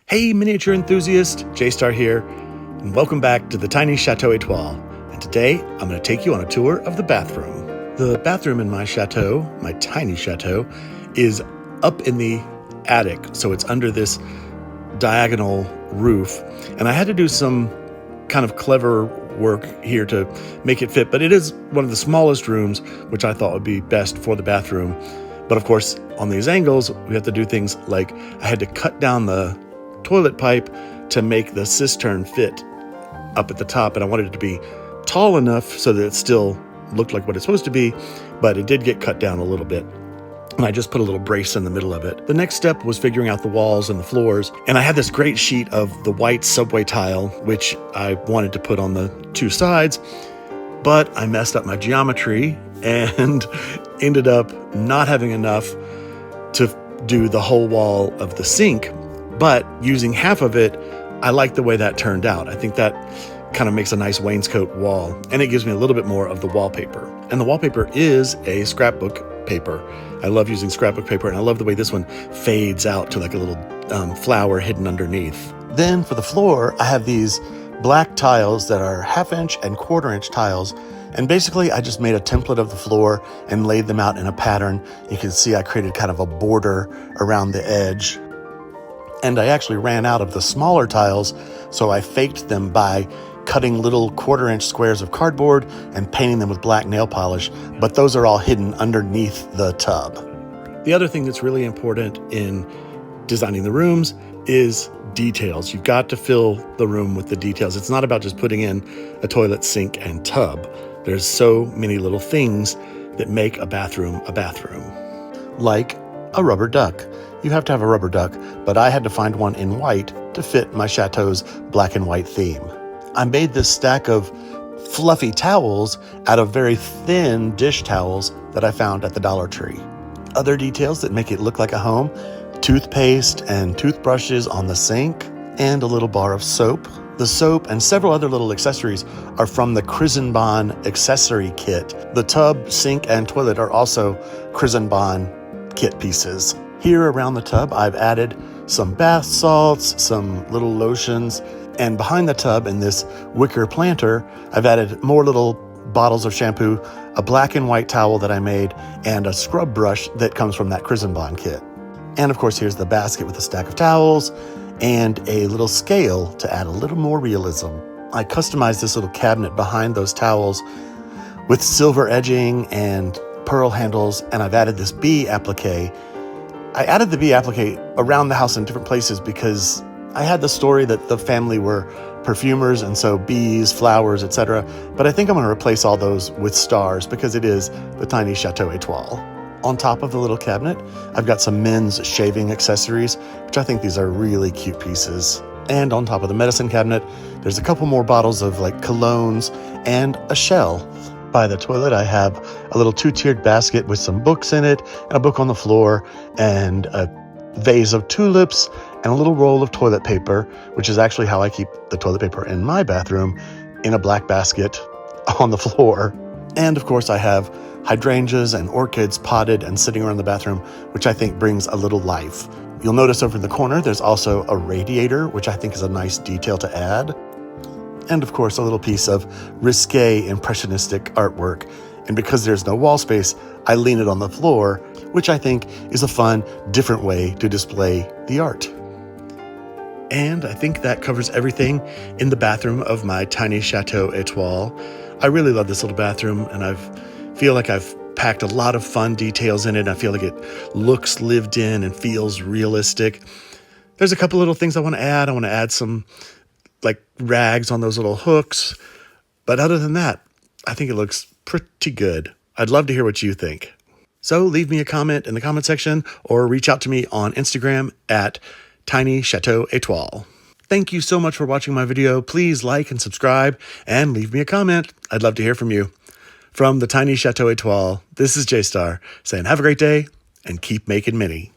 Hey miniature enthusiast, J-Star here, and welcome back to the Tiny Chateau Etoile. And today I'm going to take you on a tour of the bathroom. The bathroom in my chateau, my tiny chateau, is up in the attic, so it's under this diagonal roof. And I had to do some kind of clever work here to make it fit, but it is one of the smallest rooms, which I thought would be best for the bathroom. But of course, on these angles, we have to do things like I had to cut down the toilet pipe to make the cistern fit up at the top, and I wanted it to be tall enough so that it still looked like what it's supposed to be, but it did get cut down a little bit. And I just put a little brace in the middle of it. The next step was figuring out the walls and the floors, and I had this great sheet of the white subway tile, which I wanted to put on the two sides, but I messed up my geometry and ended up not having enough to do the whole wall of the sink. But using half of it, I like the way that turned out. I think that kind of makes a nice wainscot wall, and it gives me a little bit more of the wallpaper. And the wallpaper is a scrapbook paper. I love using scrapbook paper, and I love the way this one fades out to like a little flower hidden underneath. Then for the floor, I have these black tiles that are 1/2 inch and 1/4 inch tiles. And basically, I just made a template of the floor and laid them out in a pattern. You can see I created kind of a border around the edge. And I actually ran out of the smaller tiles, so I faked them by cutting little 1/4 inch squares of cardboard and painting them with black nail polish, but those are all hidden underneath the tub. The other thing that's really important in designing the rooms is details. You've got to fill the room with the details. It's not about just putting in a toilet, sink, and tub. There's so many little things that make a bathroom, like a rubber duck. You have to have a rubber duck, but I had to find one in white to fit my chateau's black and white theme. I made this stack of fluffy towels out of very thin dish towels that I found at the Dollar Tree. Other details that make it look like a home: toothpaste and toothbrushes on the sink, and a little bar of soap. The soap and several other little accessories are from the Krisenbahn accessory kit. The tub, sink, and toilet are also Krisenbahn kit pieces. Here around the tub, I've added some bath salts, some little lotions, and behind the tub in this wicker planter, I've added more little bottles of shampoo, a black and white towel that I made, and a scrub brush that comes from that Krisenbahn kit. And of course, here's the basket with a stack of towels and a little scale to add a little more realism. I customized this little cabinet behind those towels with silver edging and pearl handles, and I've added this bee applique. I added the bee applique around the house in different places because I had the story that the family were perfumers, and so bees, flowers, etc. But I think I'm going to replace all those with stars because it is the Tiny Chateau Etoile. On top of the little cabinet, I've got some men's shaving accessories, which I think these are really cute pieces. And on top of the medicine cabinet, there's a couple more bottles of like colognes and a shell. By the toilet, I have a little 2-tiered basket with some books in it, and a book on the floor, and a vase of tulips, and a little roll of toilet paper, which is actually how I keep the toilet paper in my bathroom, in a black basket on the floor. And of course, I have hydrangeas and orchids potted and sitting around the bathroom, which I think brings a little life. You'll notice over in the corner, there's also a radiator, which I think is a nice detail to add. And of course, a little piece of risque impressionistic artwork. And because there's no wall space, I lean it on the floor, which I think is a fun, different way to display the art. And I think that covers everything in the bathroom of my Tiny Chateau Etoile. I really love this little bathroom, and I feel like I've packed a lot of fun details in it. I feel like it looks lived in and feels realistic. There's a couple little things I want to add. I want to add some like rags on those little hooks. But other than that, I think it looks pretty good. I'd love to hear what you think. So leave me a comment in the comment section or reach out to me on Instagram at Tiny Chateau Etoile. Thank you so much for watching my video. Please like and subscribe and leave me a comment. I'd love to hear from you. From the Tiny Chateau Etoile, this is J-Star saying have a great day and keep making mini.